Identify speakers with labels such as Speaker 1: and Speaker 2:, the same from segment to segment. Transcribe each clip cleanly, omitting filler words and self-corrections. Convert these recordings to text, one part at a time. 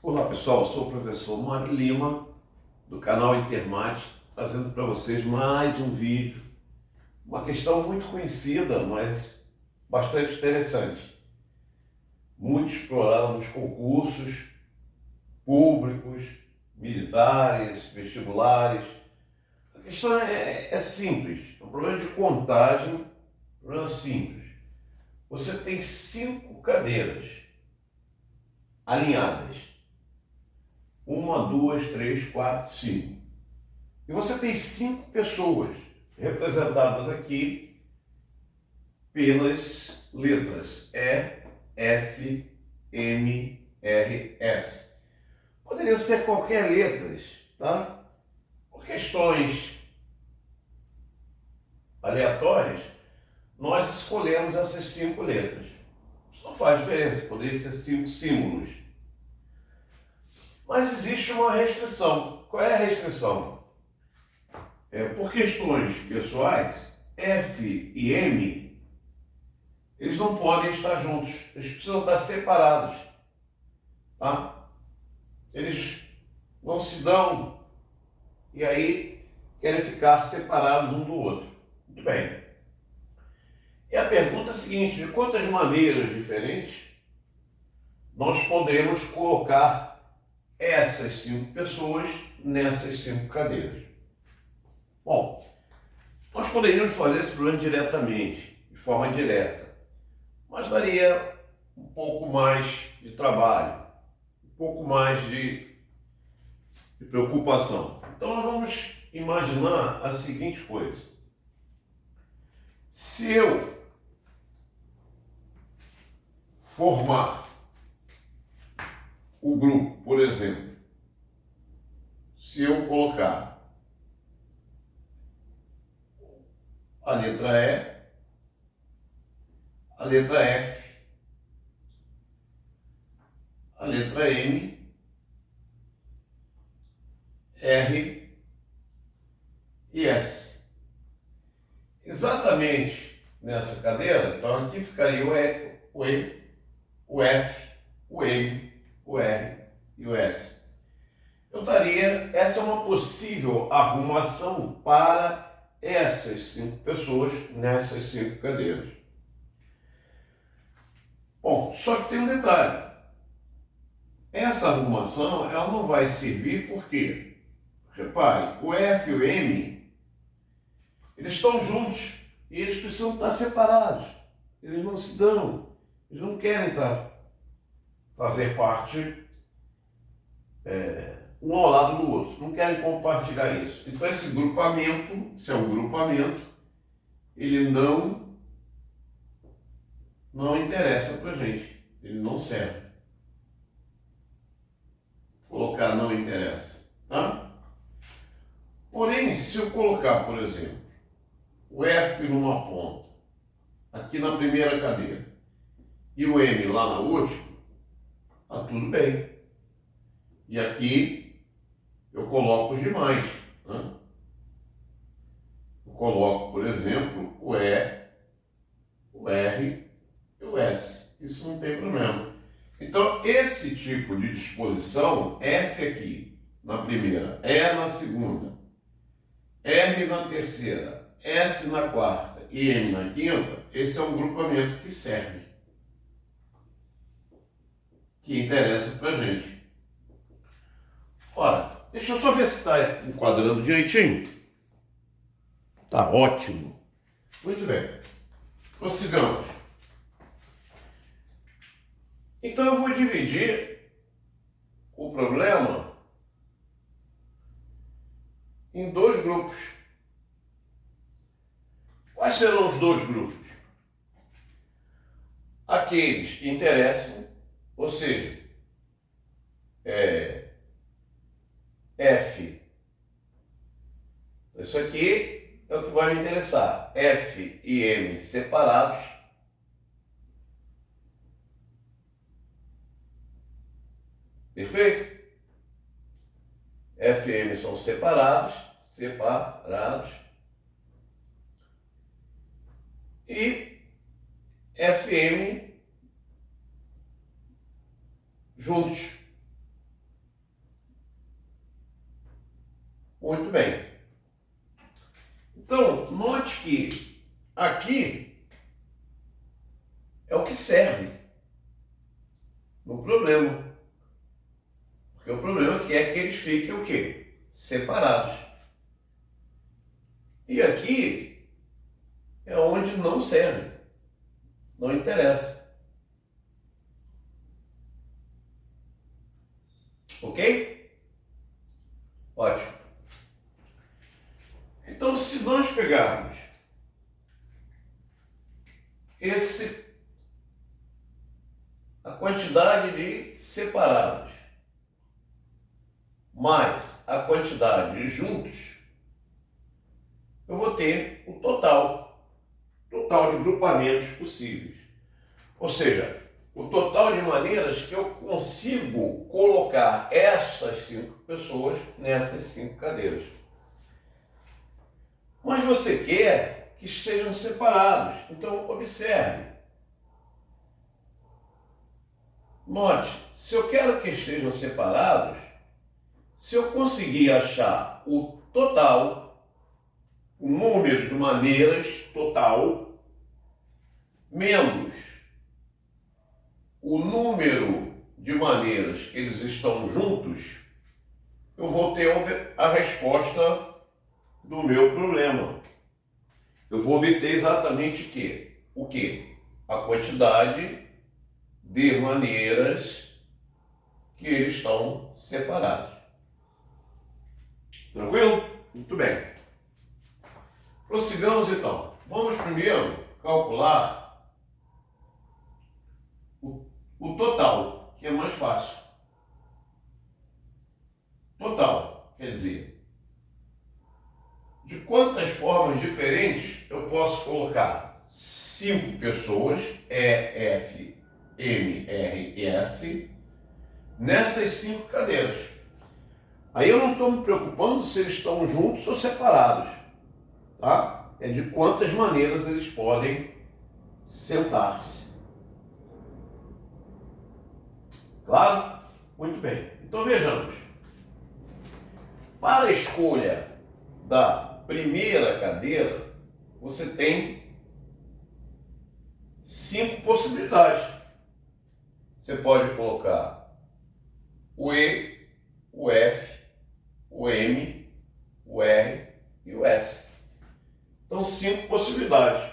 Speaker 1: Olá pessoal, eu sou o professor Mário Lima, do canal Intermate, trazendo para vocês mais um vídeo, uma questão muito conhecida, mas bastante interessante, muito explorada nos concursos públicos, militares, vestibulares. A questão é simples, é um problema de contagem, um problema simples. Você tem 5 cadeiras alinhadas. 1, 2, 3, 4, 5. E você tem 5 pessoas representadas aqui pelas letras E, F, M, R, S. Poderiam ser qualquer letras, tá? Por questões aleatórias, nós escolhemos essas 5 letras. Isso não faz diferença, poderiam ser 5 símbolos. Mas existe uma restrição. Qual é a restrição? Por questões pessoais, F e M, eles não podem estar juntos. Eles precisam estar separados. Tá? Eles não se dão e aí querem ficar separados um do outro. Muito bem. E a pergunta é a seguinte: de quantas maneiras diferentes nós podemos colocar essas 5 pessoas nessas 5 cadeiras? Bom, nós poderíamos fazer esse problema diretamente, de forma direta, mas daria um pouco mais de trabalho, um pouco mais de preocupação. Então nós vamos imaginar a seguinte coisa: se eu formar o grupo, por exemplo, se eu colocar a letra E, a letra F, a letra M, R e S. Exatamente nessa cadeira, então aqui ficaria o E, o F, o M, o R e o S. Essa é uma possível arrumação para essas 5 pessoas nessas 5 cadeiras. Bom, só que tem um detalhe. Essa arrumação ela não vai servir porque, repare, o F e o M, eles estão juntos e eles precisam estar separados. Eles não se dão, eles não querem fazer parte um ao lado do outro, não querem compartilhar isso. Então esse grupamento, se é um grupamento, ele não interessa pra gente, ele não serve. Vou colocar não interessa, tá? Porém, se eu colocar, por exemplo, o F numa ponta, aqui na primeira cadeira, e o M lá na última, tá tudo bem. E aqui eu coloco os demais, né? Eu coloco, por exemplo, o E, o R e o S. Isso não tem problema. Então, esse tipo de disposição, F aqui na primeira, E na segunda, R na terceira, S na quarta e M na quinta, esse é um grupamento que serve, que interessa pra gente. Ora, deixa eu só ver se está enquadrando direitinho. Tá ótimo. Muito bem. Prossigamos. Então eu vou dividir o problema em 2 grupos. Quais serão os 2 grupos? Aqueles que interessam, ou seja, F. Isso aqui é o que vai me interessar. F e M separados. Perfeito? F e M são separados. E FM é o que serve no problema. Porque o problema aqui é que eles fiquem o quê? Separados. E aqui é onde não serve, não interessa. Ok? Ótimo. Então, se nós pegarmos a quantidade de separados mais a quantidade de juntos, eu vou ter o total de grupamentos possíveis. Ou seja, o total de maneiras que eu consigo colocar essas 5 pessoas nessas 5 cadeiras. Mas você quer que estejam separados. Então, observe. Note, se eu quero que estejam separados, se eu conseguir achar o total, o número de maneiras total, menos o número de maneiras que eles estão juntos, eu vou ter a resposta do meu problema. Eu vou obter exatamente o quê? A quantidade de maneiras que eles estão separados. Tranquilo? Muito bem. Prossigamos então. Vamos primeiro calcular o total, que é mais fácil. Total, quer dizer, de quantas formas diferentes eu posso colocar 5 pessoas, E, F, M, R e S, nessas 5 cadeiras. Aí eu não estou me preocupando se eles estão juntos ou separados, tá? É de quantas maneiras eles podem sentar-se. Claro? Muito bem. Então vejamos. Para a escolha da primeira cadeira, você tem 5 possibilidades. Você pode colocar o E, o F, o M, o R e o S. Então, 5 possibilidades.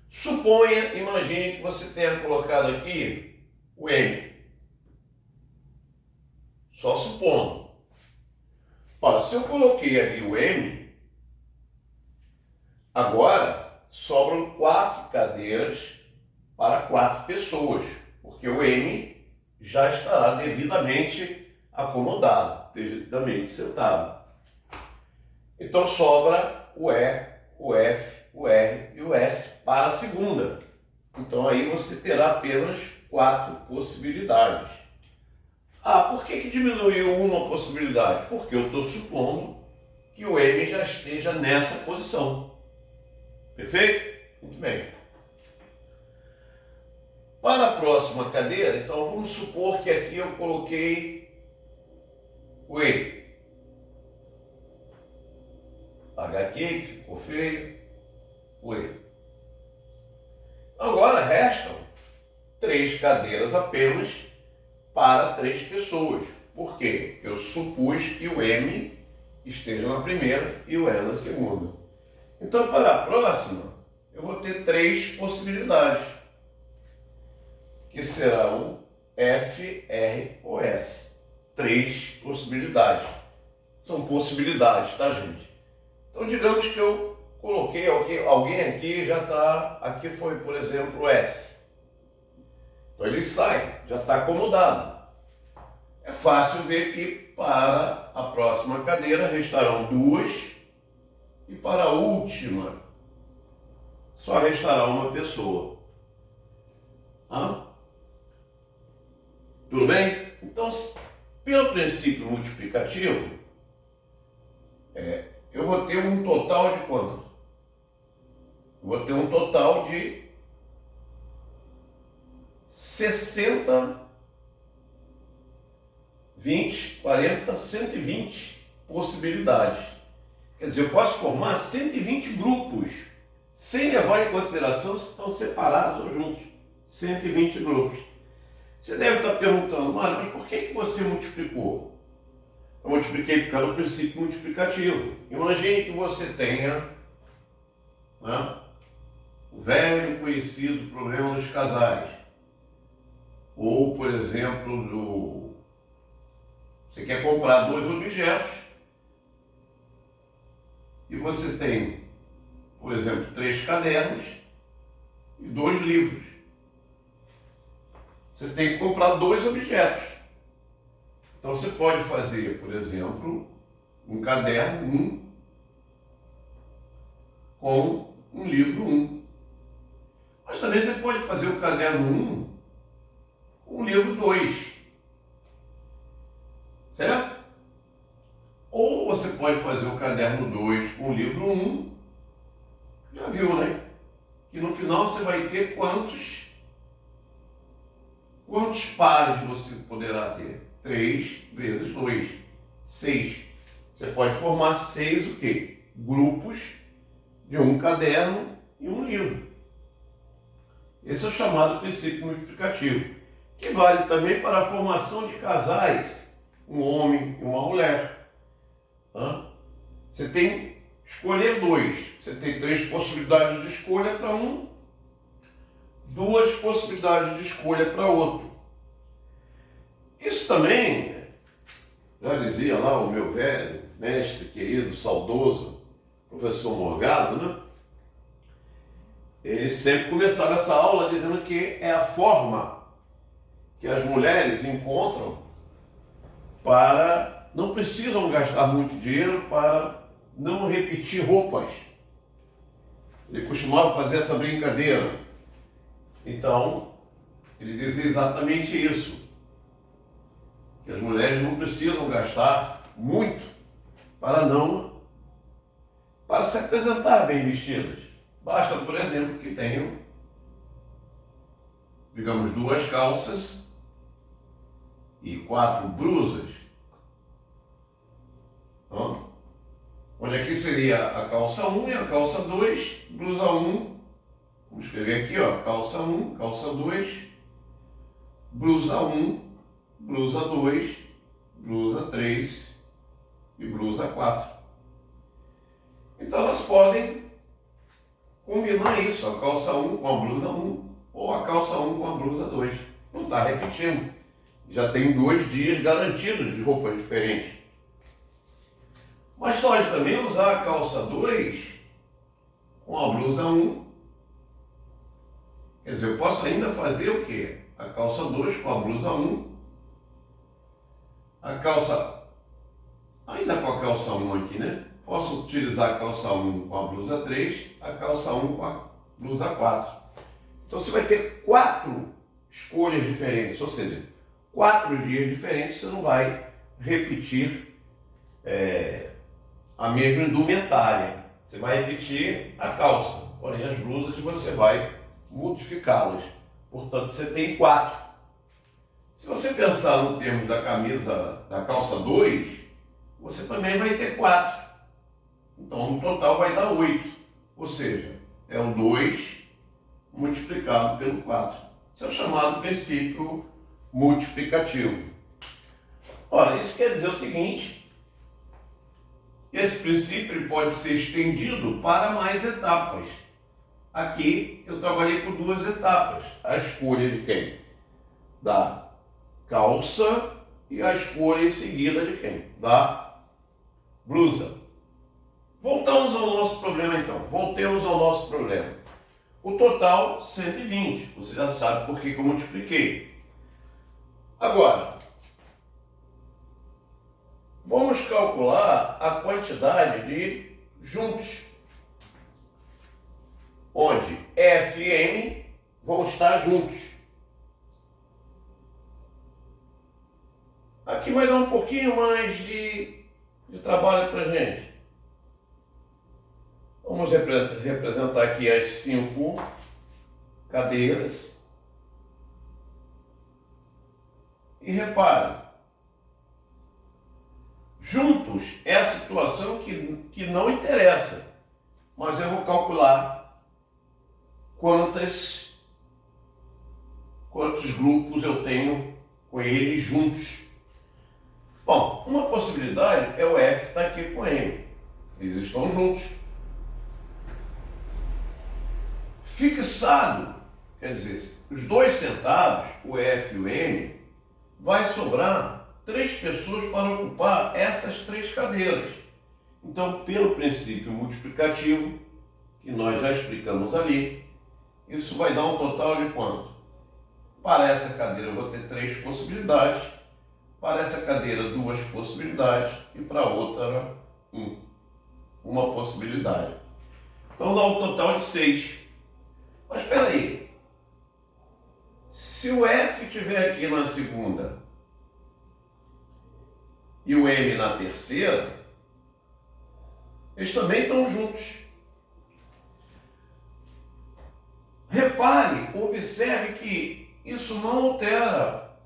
Speaker 1: Suponha, imagine que você tenha colocado aqui o M. Só supondo. Olha, se eu coloquei aqui o M, agora sobram 4 cadeiras para 4 pessoas, porque o M já estará devidamente acomodado, devidamente sentado. Então sobra o E, o F, o R e o S para a segunda. Então aí você terá apenas 4 possibilidades. Ah, por que diminuiu uma possibilidade? Porque eu estou supondo que o M já esteja nessa posição. Perfeito? Muito bem. Para a próxima cadeira, então vamos supor que aqui eu coloquei o E. HQ, que ficou feio, o E. Agora restam 3 cadeiras apenas para 3 pessoas. Por quê? Eu supus que o M esteja na primeira e o E na segunda. Então, para a próxima, eu vou ter 3 possibilidades, que serão F, R ou S. 3 possibilidades. São possibilidades, tá, gente? Então, digamos que eu coloquei alguém aqui, já está, aqui foi, por exemplo, S. Então, ele sai, já está acomodado. É fácil ver que para a próxima cadeira restarão 2 e para a última só restará uma pessoa. Tudo bem? Então, pelo princípio multiplicativo, eu vou ter um total de quanto? Eu vou ter um total de 60, 20, 40, 120 possibilidades. Quer dizer, eu posso formar 120 grupos sem levar em consideração se estão separados ou juntos. 120 grupos. Você deve estar perguntando, Mário, mas por que você multiplicou? Eu multipliquei por causa do princípio multiplicativo. Imagine que você tenha, né, o velho conhecido problema dos casais. Ou, por exemplo, você quer comprar 2 objetos e você tem, por exemplo, 3 cadernos e 2 livros. Você tem que comprar 2 objetos. Então você pode fazer, por exemplo, um caderno 1 com um livro 1. Mas também você pode fazer o caderno 1 com o livro 2. Certo? Ou você pode fazer o caderno 2 com o livro 1. Já viu, né? Que no final você vai ter quantos pares você poderá ter? 3 vezes 2. 6. Você pode formar 6 o quê? Grupos de um caderno e um livro. Esse é o chamado princípio multiplicativo, que vale também para a formação de casais, um homem e uma mulher. Você tem que escolher 2. Você tem 3 possibilidades de escolha para um, 2 possibilidades de escolha para outro. Isso também, já dizia lá o meu velho, mestre, querido, saudoso, professor Morgado, né? Ele sempre começava essa aula dizendo que é a forma que as mulheres encontram para... não precisam gastar muito dinheiro para não repetir roupas. Ele costumava fazer essa brincadeira. Então, ele dizia exatamente isso. Que as mulheres não precisam gastar muito para se apresentar bem vestidas. Basta, por exemplo, que tenham, digamos, 2 calças e 4 blusas. Onde aqui seria a calça 1 e a calça 2, blusa 1. Vamos escrever aqui, ó, calça 1, calça 2, blusa 1, blusa 2, blusa 3 e blusa 4. Então elas podem combinar isso, a calça 1 com a blusa 1 ou a calça 1 com a blusa 2. Não está repetindo. Já tem 2 dias garantidos de roupas diferentes. Mas pode também usar a calça 2 com a blusa 1. Quer dizer, eu posso ainda fazer o quê? A calça 2 com a blusa 1. A calça... ainda com a calça 1 aqui, né? Posso utilizar a calça 1 com a blusa 3, a calça 1 com a blusa 4. Então você vai ter 4 escolhas diferentes, ou seja, 4 dias diferentes, você não vai repetir a mesma indumentária. Você vai repetir a calça, porém as blusas você vai multiplicá-las. Portanto, você tem 4. Se você pensar no termos da camisa, da calça 2, você também vai ter 4. Então, no total vai dar 8. Ou seja, é o 2 multiplicado pelo 4. Isso é o chamado princípio multiplicativo. Ora, isso quer dizer o seguinte: esse princípio ele pode ser estendido para mais etapas. Aqui eu trabalhei com 2 etapas. A escolha de quem? Da calça e a escolha em seguida de quem? Da blusa. Voltamos ao nosso problema então. Voltemos ao nosso problema. O total, 120. Você já sabe por que eu multipliquei. Agora, vamos calcular a quantidade de juntos, onde F e M vão estar juntos. Aqui vai dar um pouquinho mais de trabalho para a gente. Vamos representar aqui as 5 cadeiras. E repare, juntos é a situação que não interessa, mas eu vou calcular quantos grupos eu tenho com eles juntos. Bom, uma possibilidade é o F estar aqui com o M. Eles estão juntos. Fixado, quer dizer, os dois sentados, o F e o M, vai sobrar 3 pessoas para ocupar essas 3 cadeiras. Então, pelo princípio multiplicativo, que nós já explicamos ali, isso vai dar um total de quanto? Para essa cadeira eu vou ter 3 possibilidades, para essa cadeira 2 possibilidades e para outra uma possibilidade. Então dá um total de 6. Mas espera aí, se o F estiver aqui na segunda e o M na terceira, eles também estão juntos. Repare, observe que isso não altera,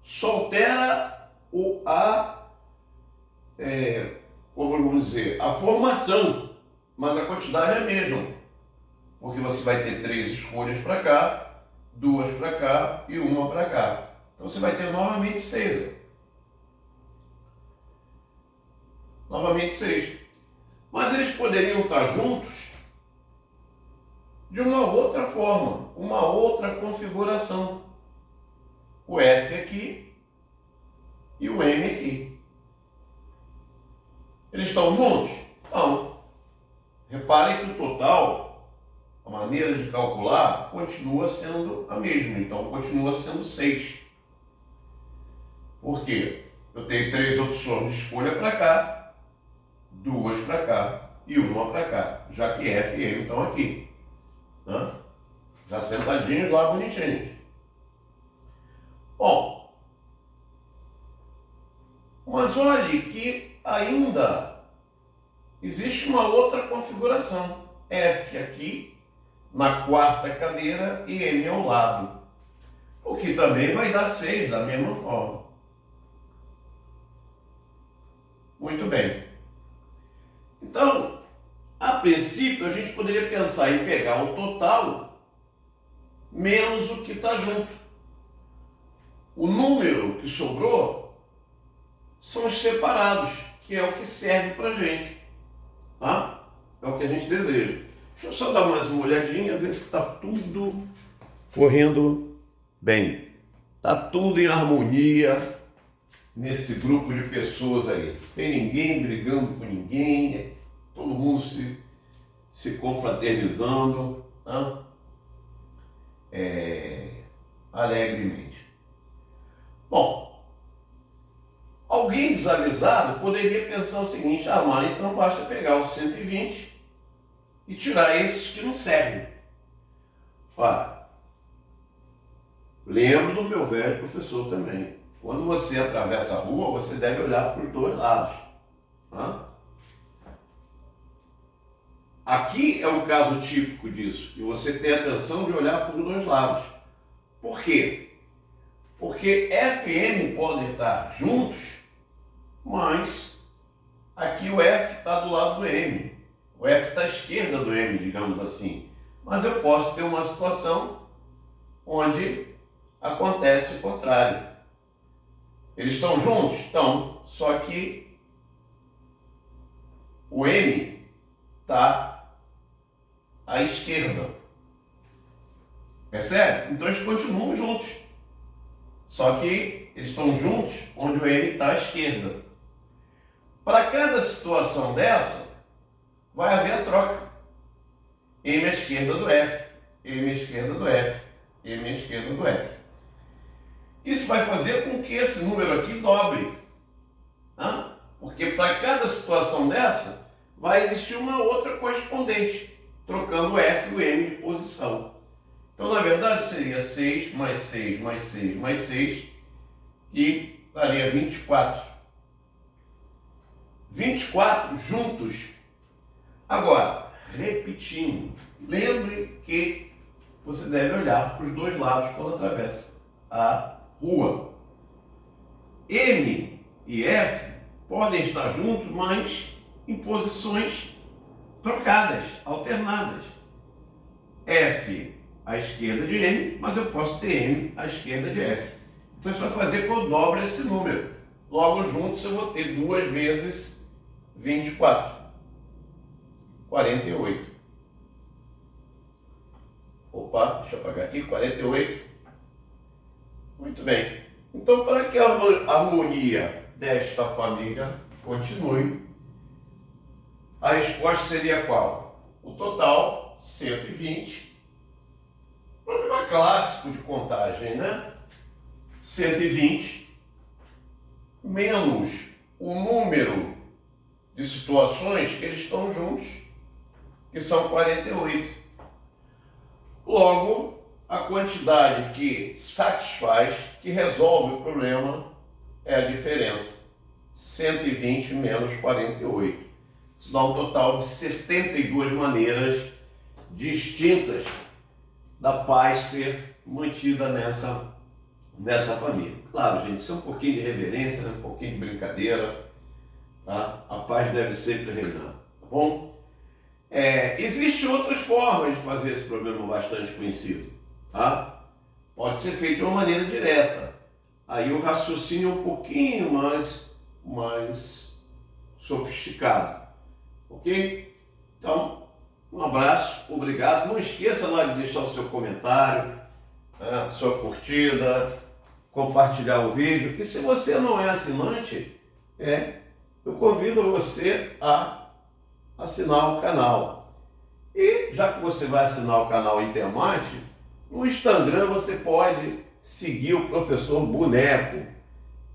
Speaker 1: só altera como vamos dizer, a formação, mas a quantidade é a mesma, porque você vai ter 3 escolhas para cá, 2 para cá e 1 para cá. Então você vai ter novamente 6. Novamente 6. Mas eles poderiam estar juntos de uma outra forma, uma outra configuração. O F aqui e o M aqui. Eles estão juntos? Não. Reparem que o total, a maneira de calcular, continua sendo a mesma. Então, continua sendo 6. Por quê? Eu tenho 3 opções de escolha para cá, 2 para cá e 1 para cá, já que F e M estão aqui. Né? Já sentadinhos lá, bonitinhos. Bom, mas olhe que ainda existe uma outra configuração. F aqui na 4ª cadeira e M ao lado. O que também vai dar 6 da mesma forma. Muito bem. Então, a princípio, a gente poderia pensar em pegar o total menos o que está junto. O número que sobrou são os separados, que é o que serve para a gente. Tá? É o que a gente deseja. Deixa eu só dar mais uma olhadinha, ver se está tudo correndo bem. Está tudo em harmonia nesse grupo de pessoas aí. Tem ninguém brigando com ninguém, todo mundo se confraternizando, tá? Alegremente. Bom, alguém desavisado poderia pensar o seguinte: mas então basta pegar os 120 e tirar esses que não servem. Olha, lembro do meu velho professor também. Quando você atravessa a rua, você deve olhar para os dois lados. Tá? Aqui é um caso típico disso, de você ter atenção de olhar para os dois lados. Por quê? Porque F e M podem estar juntos, mas aqui o F está do lado do M. O F está à esquerda do M, digamos assim. Mas eu posso ter uma situação onde acontece o contrário. Eles estão juntos? Estão. Só que o M está à esquerda. Percebe? Então eles continuam juntos. Só que eles estão juntos onde o M está à esquerda. Para cada situação dessa, vai haver a troca. M à esquerda do F, M à esquerda do F, M à esquerda do F. Isso vai fazer com que esse número aqui dobre. Tá? Porque para cada situação dessa, vai existir uma outra correspondente, trocando o F e o M de posição. Então, na verdade, seria 6 mais 6 mais 6 mais 6, que daria 24. 24 juntos. Agora, repetindo, lembre que você deve olhar para os dois lados quando atravessa a rua. M e F podem estar juntos, mas em posições trocadas, alternadas. F à esquerda de M, mas eu posso ter M à esquerda de F. Então isso vai fazer que eu dobre esse número. Logo juntos eu vou ter 2 vezes 24. 48. Opa, deixa eu apagar aqui, 48. Muito bem. Então, para que a harmonia desta família continue, a resposta seria qual? O total, 120. Problema clássico de contagem, né? 120 menos o número de situações que eles estão juntos, que são 48. Logo, a quantidade que satisfaz, que resolve o problema, é a diferença. 120 menos 48. Isso dá um total de 72 maneiras distintas da paz ser mantida nessa família. Claro, gente, isso é um pouquinho de reverência, né? Um pouquinho de brincadeira. Tá? A paz deve sempre reinar. Tá bom? Existem outras formas de fazer esse problema bastante conhecido. Tá? Pode ser feito de uma maneira direta. Aí o raciocínio é um pouquinho mais sofisticado. Ok? Então, um abraço, obrigado. Não esqueça lá de deixar o seu comentário, né, sua curtida, compartilhar o vídeo. E se você não é assinante, eu convido você a assinar o canal. E já que você vai assinar o canal Intermate, no Instagram você pode seguir o professor Boneco,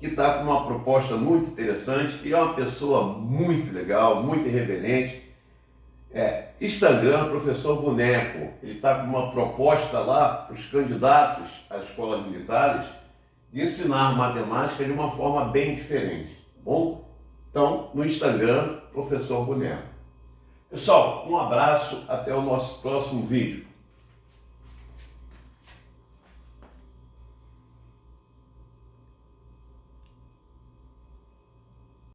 Speaker 1: que está com uma proposta muito interessante e é uma pessoa muito legal, muito irreverente. Instagram, professor Boneco, ele está com uma proposta lá para os candidatos às escolas militares de ensinar matemática de uma forma bem diferente, tá bom? Então, no Instagram, professor Boneco. Pessoal, um abraço, até o nosso próximo vídeo.